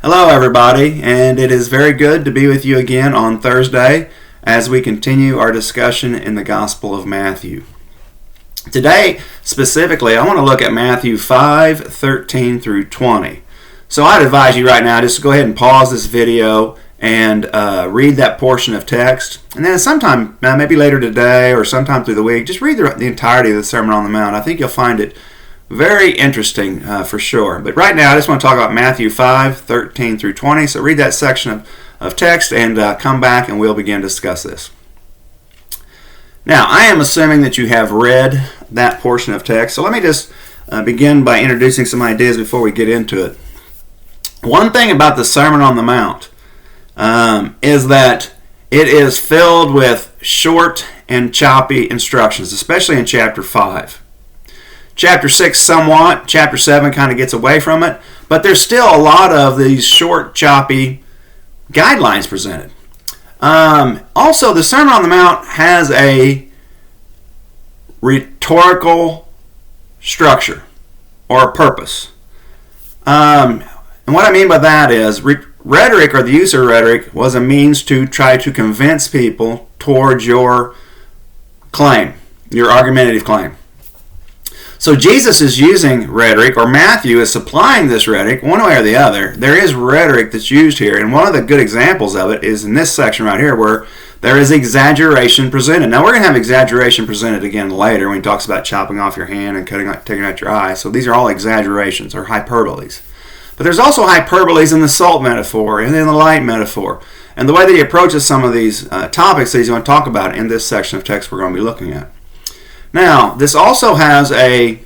Hello, everybody, and it is very good to be with you again on Thursday as we continue our discussion in the Gospel of Matthew. Today, specifically, I want to look at Matthew 5:13 through 20. So I'd advise you right now just to go ahead and pause this video and read that portion of text. And then sometime, maybe later today or sometime through the week, just read the entirety of the Sermon on the Mount. I think you'll find it very interesting for sure. But right now I just want to talk about Matthew 5:13 through 20. So read that section of text and come back and we'll begin to discuss this. Now I am assuming that you have read that portion of text. So let me just begin by introducing some ideas before we get into it. One thing about the Sermon on the Mount is that it is filled with short and choppy instructions, especially in chapter 5. Chapter 6 somewhat, chapter 7 kind of gets away from it, but there's still a lot of these short, choppy guidelines presented. Also, the Sermon on the Mount has a rhetorical structure or a purpose. And what I mean by that is rhetoric, or the use of rhetoric, was a means to try to convince people towards your claim, your argumentative claim. So Jesus is using rhetoric, or Matthew is supplying this rhetoric one way or the other. There is rhetoric that's used here, and one of the good examples of it is in this section right here where there is exaggeration presented. Now we're going to have exaggeration presented again later when he talks about chopping off your hand and taking out your eye. So these are all exaggerations or hyperboles. But there's also hyperboles in the salt metaphor and in the light metaphor. And the way that he approaches some of these topics that he's going to talk about in this section of text we're going to be looking at. Now, this also has if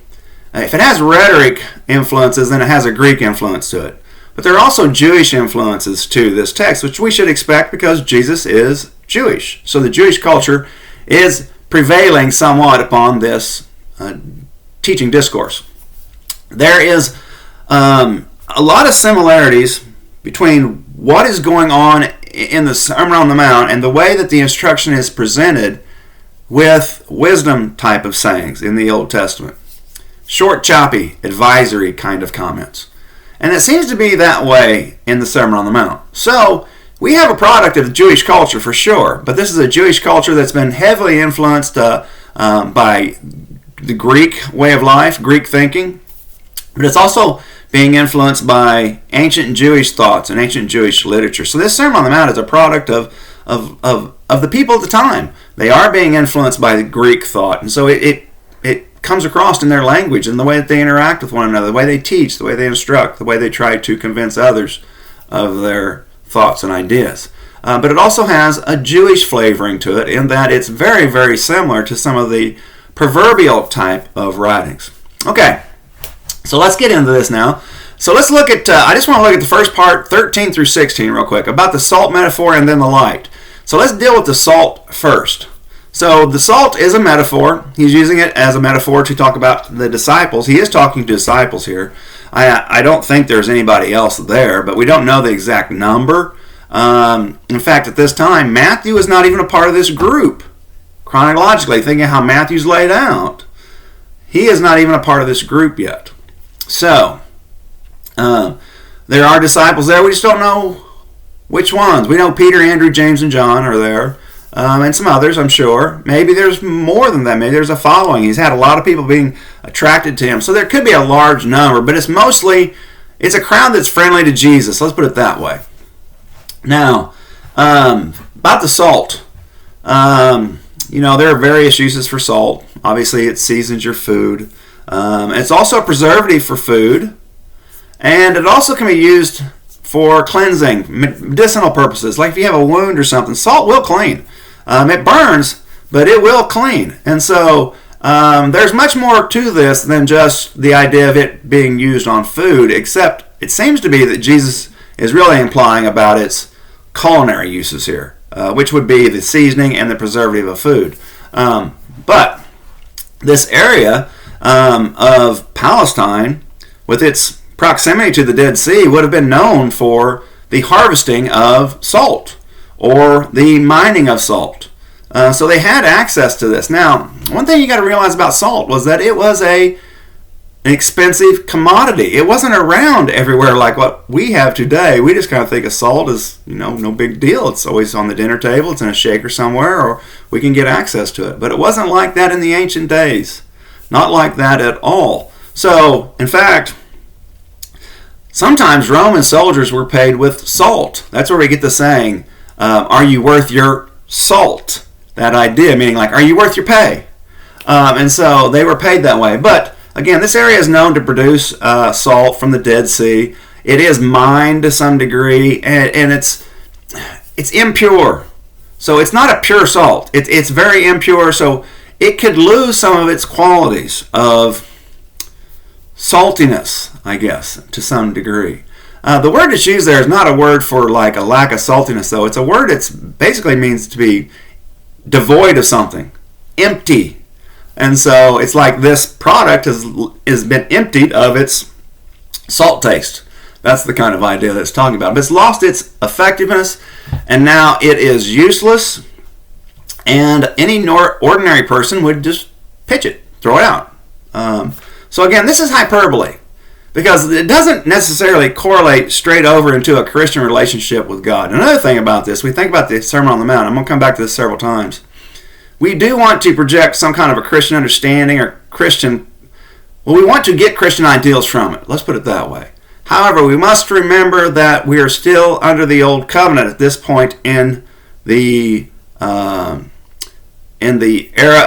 it has rhetoric influences, then it has a Greek influence to it. But there are also Jewish influences to this text, which we should expect because Jesus is Jewish. So the Jewish culture is prevailing somewhat upon this teaching discourse. There is a lot of similarities between what is going on in the Sermon on the Mount and the way that the instruction is presented with wisdom type of sayings in the Old Testament. Short, choppy, advisory kind of comments. And it seems to be that way in the Sermon on the Mount. So, we have a product of the Jewish culture for sure, but this is a Jewish culture that's been heavily influenced by the Greek way of life, Greek thinking, but it's also being influenced by ancient Jewish thoughts and ancient Jewish literature. So this Sermon on the Mount is a product of the people at the time. They are being influenced by the Greek thought, and so it comes across in their language and the way that they interact with one another, the way they teach, the way they instruct, the way they try to convince others of their thoughts and ideas. But it also has a Jewish flavoring to it in that it's very, very similar to some of the proverbial type of writings. Okay, so let's get into this now. So let's look at, I just want to look at the first part, 13 through 16 real quick, about the salt metaphor and then the light. So let's deal with the salt first. So the salt is a metaphor. He's using it as a metaphor to talk about the disciples. He is talking to disciples here. I don't think there's anybody else there, but we don't know the exact number. In fact, at this time, Matthew is not even a part of this group. Chronologically, thinking how Matthew's laid out, he is not even a part of this group yet. So, there are disciples there. We just don't know which ones. We know Peter, Andrew, James, and John are there, and some others, I'm sure. Maybe there's more than that. Maybe there's a following. He's had a lot of people being attracted to him. So there could be a large number, but it's a crowd that's friendly to Jesus. Let's put it that way. Now, about the salt. There are various uses for salt. Obviously, it seasons your food. It's also a preservative for food. And it also can be used for cleansing, medicinal purposes. Like if you have a wound or something, salt will clean. It burns, but it will clean. And so there's much more to this than just the idea of it being used on food, except it seems to be that Jesus is really implying about its culinary uses here, which would be the seasoning and the preservative of food. But this area of Palestine, with its proximity to the Dead Sea, would have been known for the harvesting of salt or the mining of salt. So they had access to this. Now, one thing you got to realize about salt was that it was a an expensive commodity. It wasn't around everywhere like what we have today. We just kind of think of salt as, no big deal. It's always on the dinner table. It's in a shaker somewhere, or we can get access to it. But it wasn't like that in the ancient days. Not like that at all. So, in fact, sometimes Roman soldiers were paid with salt. That's where we get the saying, are you worth your salt? That idea, meaning like, are you worth your pay? And so they were paid that way. But again, this area is known to produce salt from the Dead Sea. It is mined to some degree, and it's impure. So it's not a pure salt. It's very impure, so it could lose some of its qualities of saltiness, I guess, to some degree. The word that's used there is not a word for like a lack of saltiness, though. It's a word that basically means to be devoid of something, empty. And so it's like this product has been emptied of its salt taste. That's the kind of idea that it's talking about. But it's lost its effectiveness, and now it is useless, and any ordinary person would just pitch it, throw it out. So again, this is hyperbole, because it doesn't necessarily correlate straight over into a Christian relationship with God. Another thing about this, we think about the Sermon on the Mount. I'm going to come back to this several times. We do want to project some kind of a Christian understanding or we want to get Christian ideals from it. Let's put it that way. However, we must remember that we are still under the Old Covenant at this point in the era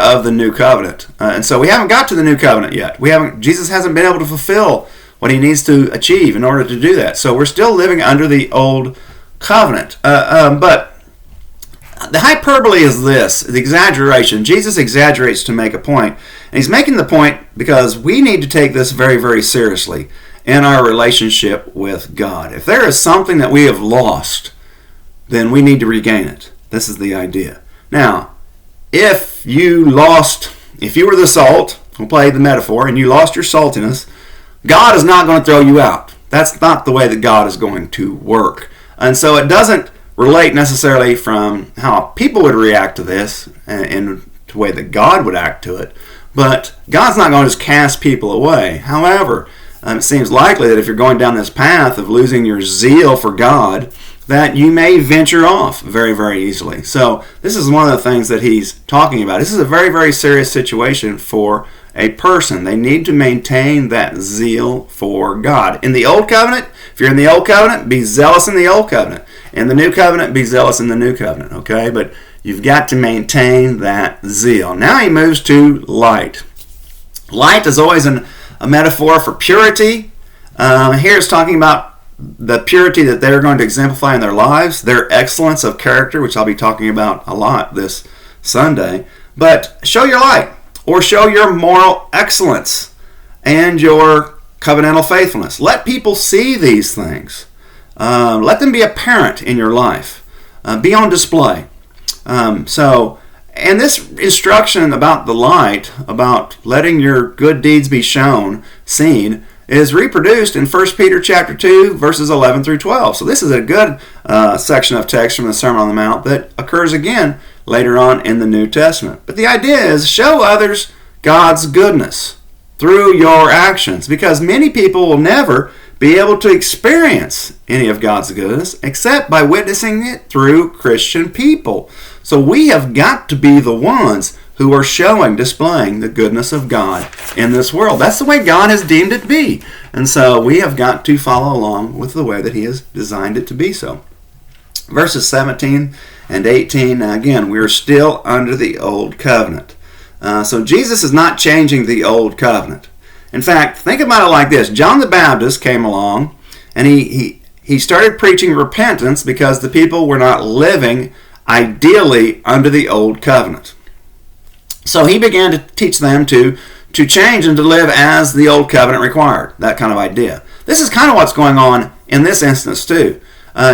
of the New Covenant. And so we haven't got to the New Covenant yet. Jesus hasn't been able to fulfill what he needs to achieve in order to do that. So we're still living under the Old Covenant. But the hyperbole is this, the exaggeration. Jesus exaggerates to make a point. And he's making the point because we need to take this very, very seriously in our relationship with God. If there is something that we have lost, then we need to regain it. This is the idea. Now, if you were the salt, we'll play the metaphor, and you lost your saltiness, God is not going to throw you out. That's not the way that God is going to work. And so it doesn't relate necessarily from how people would react to this and the way that God would act to it. But God's not going to just cast people away. However, it seems likely that if you're going down this path of losing your zeal for God, that you may venture off very, very easily. So this is one of the things that he's talking about. This is a very, very serious situation for a person. They need to maintain that zeal for God. In the Old Covenant, if you're in the Old Covenant, be zealous in the Old Covenant. In the New Covenant, be zealous in the New Covenant, okay? But you've got to maintain that zeal. Now he moves to light. Light is always a metaphor for purity. Here it's talking about the purity that they're going to exemplify in their lives, their excellence of character, which I'll be talking about a lot this Sunday. But show your light, or show your moral excellence and your covenantal faithfulness. Let people see these things. Let them be apparent in your life. Be on display. And this instruction about the light, about letting your good deeds be shown, seen, is reproduced in 1 Peter chapter 2, verses 11 through 12. So this is a good section of text from the Sermon on the Mount that occurs again later on in the New Testament. But the idea is show others God's goodness through your actions, because many people will never be able to experience any of God's goodness except by witnessing it through Christian people. So we have got to be the ones who are displaying the goodness of God in this world. That's the way God has deemed it to be. And so we have got to follow along with the way that he has designed it to be so. Verses 17 and 18, now again, we're still under the Old Covenant. So Jesus is not changing the Old Covenant. In fact, think about it like this. John the Baptist came along, and he started preaching repentance because the people were not living ideally under the Old Covenant. So he began to teach them to change and to live as the Old Covenant required, that kind of idea. This is kind of what's going on in this instance too.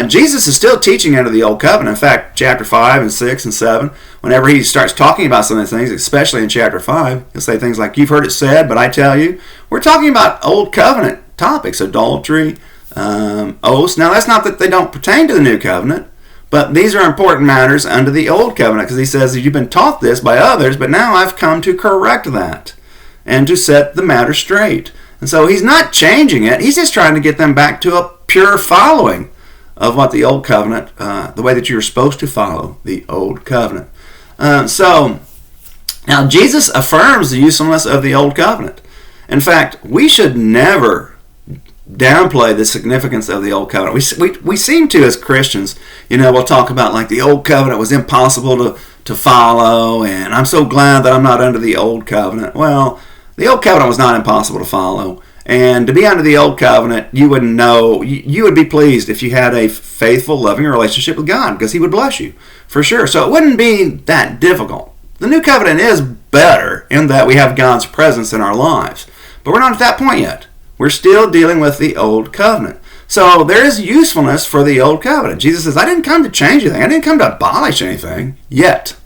Jesus is still teaching under the Old Covenant. In fact, chapter 5 and 6 and 7, whenever he starts talking about some of these things, especially in chapter 5, he'll say things like, "You've heard it said, but I tell you." We're talking about Old Covenant topics, adultery, oaths. Now, that's not that they don't pertain to the New Covenant, but these are important matters under the Old Covenant, because he says, you've been taught this by others, but now I've come to correct that and to set the matter straight. And so he's not changing it. He's just trying to get them back to a pure following of what the Old Covenant, the way that you were supposed to follow the Old Covenant. So now Jesus affirms the usefulness of the Old Covenant. In fact, we should never downplay the significance of the Old Covenant. We seem to, as Christians, we'll talk about like the Old Covenant was impossible to follow, and I'm so glad that I'm not under the Old Covenant. Well, the Old Covenant was not impossible to follow. And to be under the Old Covenant, you would know, you would be pleased if you had a faithful, loving relationship with God, because He would bless you, for sure. So it wouldn't be that difficult. The New Covenant is better in that we have God's presence in our lives. But we're not at that point yet. We're still dealing with the Old Covenant. So there is usefulness for the Old Covenant. Jesus says, I didn't come to change anything. I didn't come to abolish anything. Yet.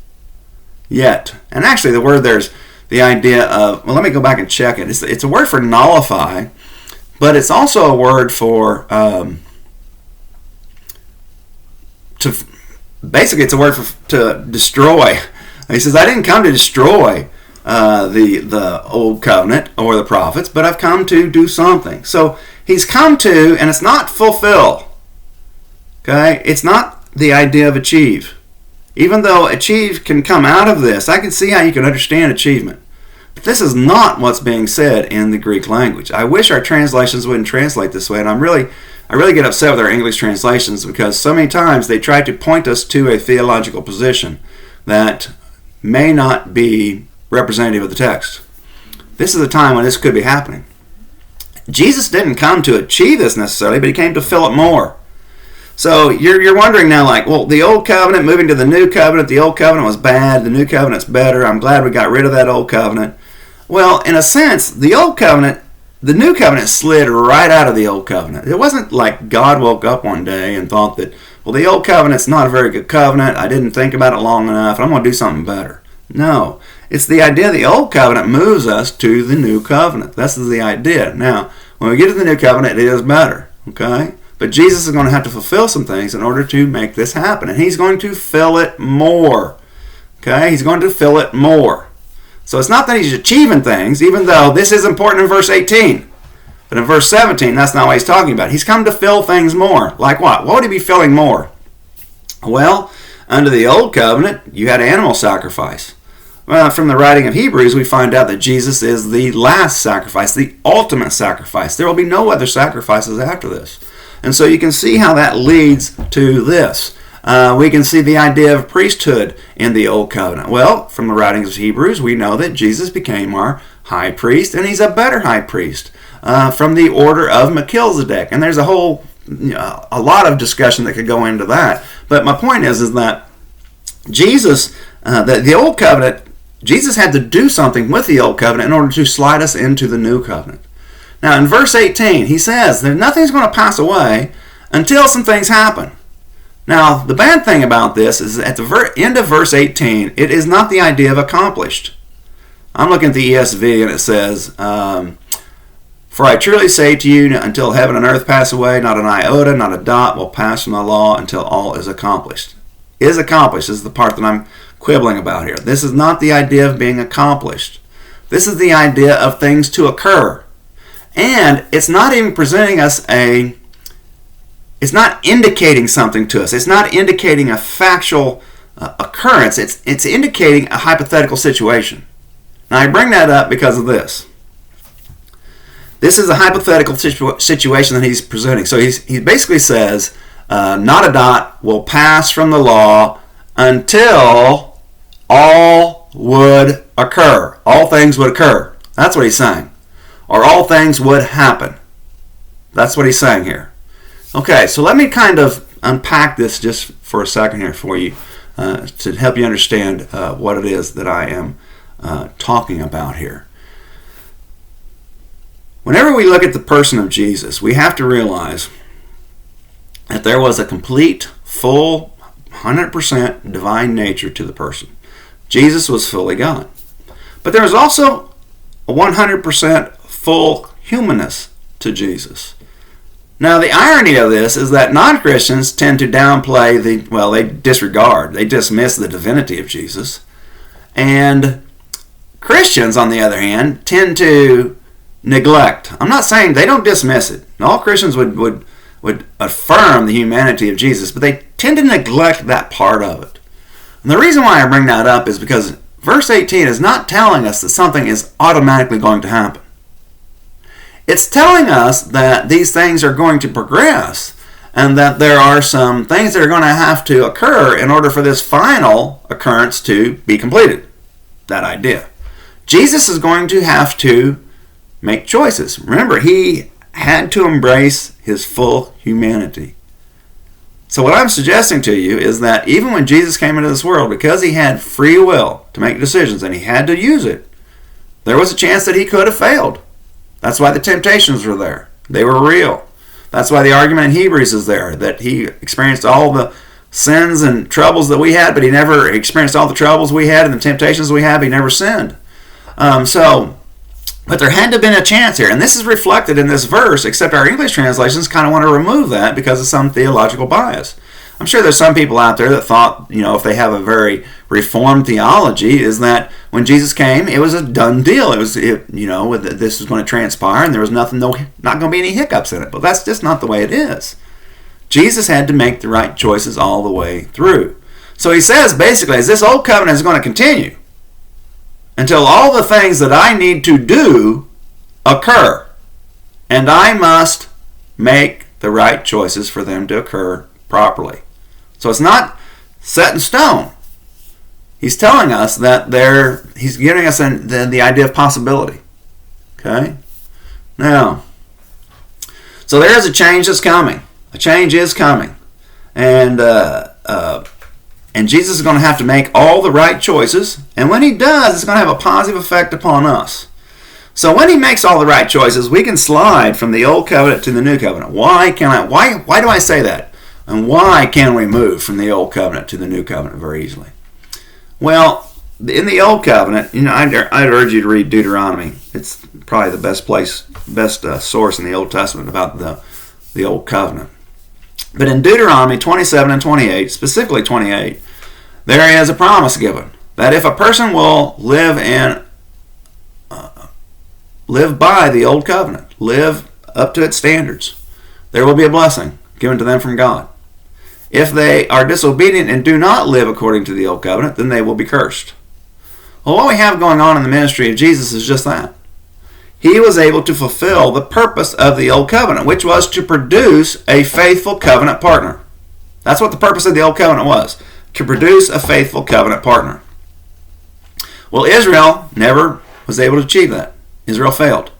And actually the word there's the idea of, well, let me go back and check it. It's a word for nullify, but it's also a word for, basically it's a word to destroy. He says, I didn't come to destroy the Old Covenant or the prophets, but I've come to do something. So he's come to, and it's not fulfill. Okay? It's not the idea of achieve. Even though achieve can come out of this, I can see how you can understand achievement. But this is not what's being said in the Greek language. I wish our translations wouldn't translate this way, and I really get upset with our English translations because so many times they try to point us to a theological position that may not be representative of the text. This is a time when this could be happening. Jesus didn't come to achieve this necessarily, but He came to fill it more. So you're wondering now, like, well, the Old Covenant moving to the New Covenant, the Old Covenant was bad, the New Covenant's better, I'm glad we got rid of that Old Covenant. Well, in a sense, the New Covenant slid right out of the Old Covenant. It wasn't like God woke up one day and thought that, well, the Old Covenant's not a very good covenant, I didn't think about it long enough, I'm going to do something better. No, it's the idea the Old Covenant moves us to the New Covenant. This is the idea. Now, when we get to the New Covenant, it is better, okay? But Jesus is going to have to fulfill some things in order to make this happen. And He's going to fill it more. Okay? He's going to fill it more. So it's not that He's achieving things, even though this is important in verse 18. But in verse 17, that's not what He's talking about. He's come to fill things more. Like what? What would He be filling more? Well, under the Old Covenant, you had animal sacrifice. Well, from the writing of Hebrews, we find out that Jesus is the last sacrifice, the ultimate sacrifice. There will be no other sacrifices after this. And so you can see how that leads to this. We can see the idea of priesthood in the Old Covenant. Well, from the writings of Hebrews, we know that Jesus became our high priest, and He's a better high priest from the order of Melchizedek. And there's a lot of discussion that could go into that. But my point is that Jesus, the Old Covenant, Jesus had to do something with the Old Covenant in order to slide us into the New Covenant. Now, in verse 18, he says that nothing's going to pass away until some things happen. Now, the bad thing about this is at the end of verse 18, it is not the idea of accomplished. I'm looking at the ESV, and it says, For I truly say to you, until heaven and earth pass away, not an iota, not a dot will pass from the law until all is accomplished. Is accomplished is the part that I'm quibbling about here. This is not the idea of being accomplished. This is the idea of things to occur. And it's not even presenting us it's not indicating something to us. It's not indicating a factual occurrence. It's indicating a hypothetical situation. Now I bring that up because of this. This is a hypothetical situation that he's presenting. So he basically says, not a dot will pass from the law until all would occur. All things would occur. That's what he's saying. Or all things would happen. That's what he's saying here. Okay, so let me kind of unpack this just for a second here for you to help you understand what it is that I am talking about here. Whenever we look at the person of Jesus, we have to realize that there was a complete, full, 100% divine nature to the person. Jesus was fully God. But there was also a 100% full humanness to Jesus. Now, the irony of this is that non-Christians tend to downplay they dismiss the divinity of Jesus. And Christians, on the other hand, tend to neglect. I'm not saying they don't dismiss it. All Christians would affirm the humanity of Jesus, but they tend to neglect that part of it. And the reason why I bring that up is because verse 18 is not telling us that something is automatically going to happen. It's telling us that these things are going to progress and that there are some things that are going to have to occur in order for this final occurrence to be completed. That idea. Jesus is going to have to make choices. Remember, he had to embrace his full humanity. So what I'm suggesting to you is that even when Jesus came into this world, because he had free will to make decisions and he had to use it, there was a chance that he could have failed. That's why the temptations were there. They were real. That's why the argument in Hebrews is there, that he experienced all the sins and troubles that we had, but he never experienced all the troubles we had and the temptations we had. He never sinned. But there had to have been a chance here, and this is reflected in this verse, except our English translations kind of want to remove that because of some theological bias. I'm sure there's some people out there that thought, if they have a very reformed theology, is that when Jesus came, it was a done deal. This was going to transpire, and there was not going to be any hiccups in it. But that's just not the way it is. Jesus had to make the right choices all the way through. So he says, basically, as this old covenant is going to continue, until all the things that I need to do occur. And I must make the right choices for them to occur properly. So it's not set in stone. He's telling us that he's giving us the idea of possibility. Okay? Now, so there is a change that's coming. A change is coming. And Jesus is going to have to make all the right choices. And when he does, it's going to have a positive effect upon us. So when he makes all the right choices, we can slide from the old covenant to the new covenant. Why do I say that? And why can we move from the old covenant to the new covenant very easily? Well, in the old covenant, I'd urge you to read Deuteronomy. It's probably the best source in the Old Testament about the old covenant. But in Deuteronomy 27 and 28, specifically 28, there is a promise given that if a person will live by the old covenant, live up to its standards, there will be a blessing given to them from God. If they are disobedient and do not live according to the old covenant, then they will be cursed. Well, what we have going on in the ministry of Jesus is just that. He was able to fulfill the purpose of the old covenant, which was to produce a faithful covenant partner. That's what the purpose of the old covenant was, to produce a faithful covenant partner. Well, Israel never was able to achieve that. Israel failed.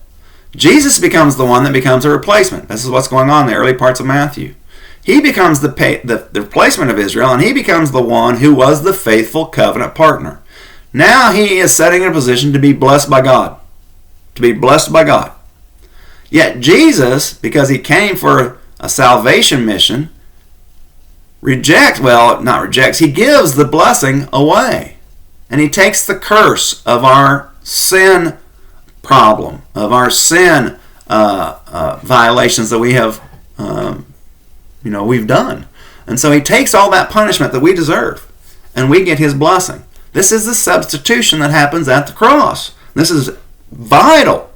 Jesus becomes the one that becomes a replacement. This is what's going on in the early parts of Matthew. He becomes the replacement of Israel, and he becomes the one who was the faithful covenant partner. Now he is setting in a position to be blessed by God. To be blessed by God. Yet Jesus, because he came for a salvation mission, he gives the blessing away. And he takes the curse of our sin problem, of our sin violations that we have, we've done. And so he takes all that punishment that we deserve, and we get his blessing. This is the substitution that happens at the cross. This is vital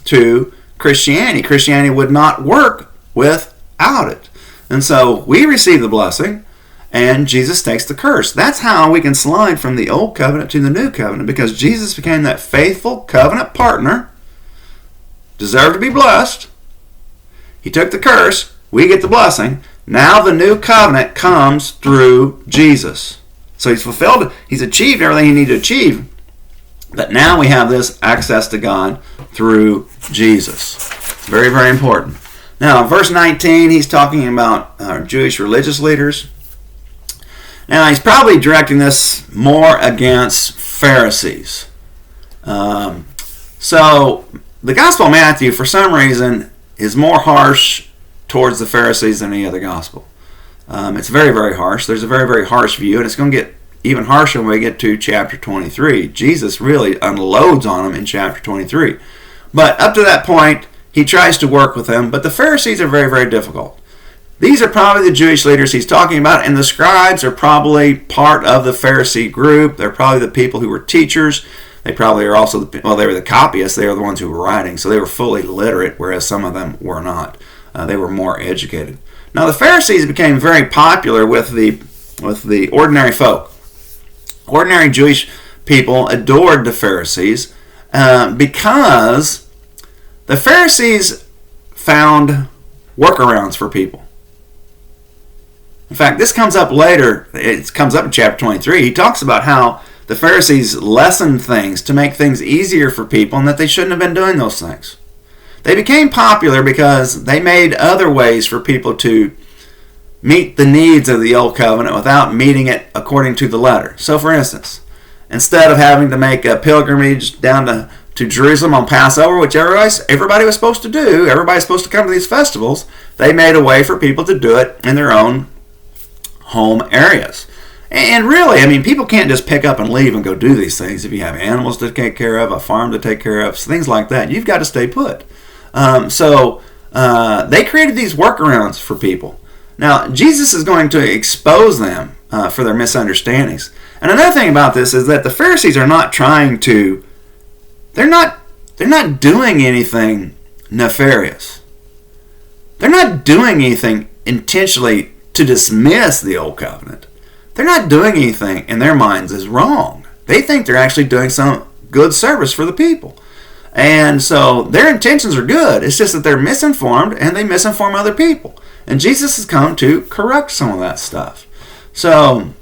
to Christianity. Christianity would not work without it. And so we receive the blessing, and Jesus takes the curse. That's how we can slide from the old covenant to the new covenant, because Jesus became that faithful covenant partner, deserved to be blessed. He took the curse. We get the blessing. Now the new covenant comes through Jesus. So he's fulfilled, he's achieved everything he needed to achieve. But now we have this access to God through Jesus. It's very, very important. Now, verse 19, he's talking about Jewish religious leaders. Now, he's probably directing this more against Pharisees. So, the Gospel of Matthew, for some reason, is more harsh towards the Pharisees than any other gospel. It's very, very harsh. There's a very, very harsh view, and it's going to get even harsher when we get to chapter 23. Jesus really unloads on them in chapter 23. But up to that point, he tries to work with them, but the Pharisees are very, very difficult. These are probably the Jewish leaders he's talking about, and the scribes are probably part of the Pharisee group. They're probably the people who were teachers. They probably are also, they were the copyists. They were the ones who were writing, so they were fully literate, whereas some of them were not. They were more educated. Now, the Pharisees became very popular with the ordinary folk. Ordinary Jewish people adored the Pharisees because the Pharisees found workarounds for people. In fact, this comes up later. It comes up in chapter 23. He talks about how the Pharisees lessened things to make things easier for people and that they shouldn't have been doing those things. They became popular because they made other ways for people to meet the needs of the Old Covenant without meeting it according to the letter. So, for instance, instead of having to make a pilgrimage down to Jerusalem on Passover, which everybody was supposed to do, everybody's supposed to come to these festivals, they made a way for people to do it in their own home areas. And really, I mean, people can't just pick up and leave and go do these things. If you have animals to take care of, a farm to take care of, things like that, you've got to stay put. So they created these workarounds for people. Now, Jesus is going to expose them for their misunderstandings. And another thing about this is that the Pharisees are not trying to, they're not doing anything nefarious. They're not doing anything intentionally to dismiss the Old Covenant. They're not doing anything in their minds as wrong. They think they're actually doing some good service for the people. And so their intentions are good. It's just that they're misinformed and they misinform other people. And Jesus has come to correct some of that stuff. So,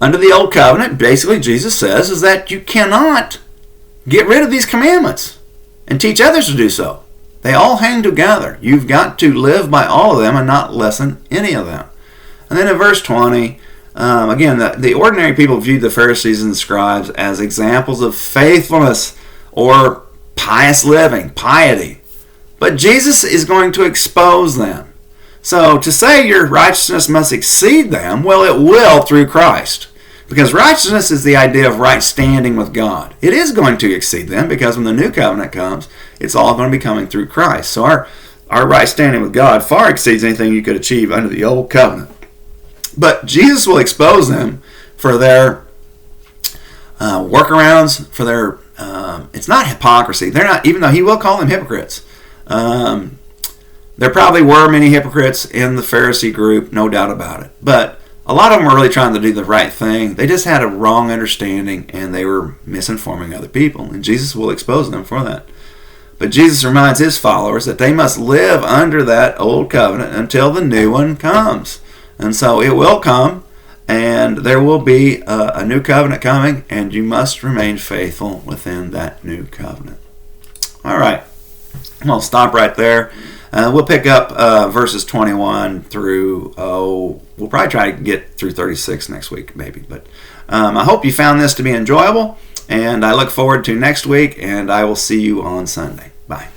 under the Old Covenant, basically Jesus says is that you cannot get rid of these commandments and teach others to do so. They all hang together. You've got to live by all of them and not lessen any of them. And then in verse 20, again, the ordinary people viewed the Pharisees and the scribes as examples of faithfulness or pious living, piety. But Jesus is going to expose them. So to say your righteousness must exceed them, well, it will through Christ. Because righteousness is the idea of right standing with God. It is going to exceed them because when the new covenant comes, it's all going to be coming through Christ. So our right standing with God far exceeds anything you could achieve under the old covenant. But Jesus will expose them for their workarounds, for their, it's not hypocrisy. They're not, even though he will call them hypocrites. There probably were many hypocrites in the Pharisee group, no doubt about it. But a lot of them were really trying to do the right thing. They just had a wrong understanding and they were misinforming other people. And Jesus will expose them for that. But Jesus reminds his followers that they must live under that old covenant until the new one comes. And so it will come, and there will be a new covenant coming, and you must remain faithful within that new covenant. All right, I'll stop right there. We'll pick up verses 21 through, we'll probably try to get through 36 next week, maybe. But I hope you found this to be enjoyable, and I look forward to next week, and I will see you on Sunday. Bye.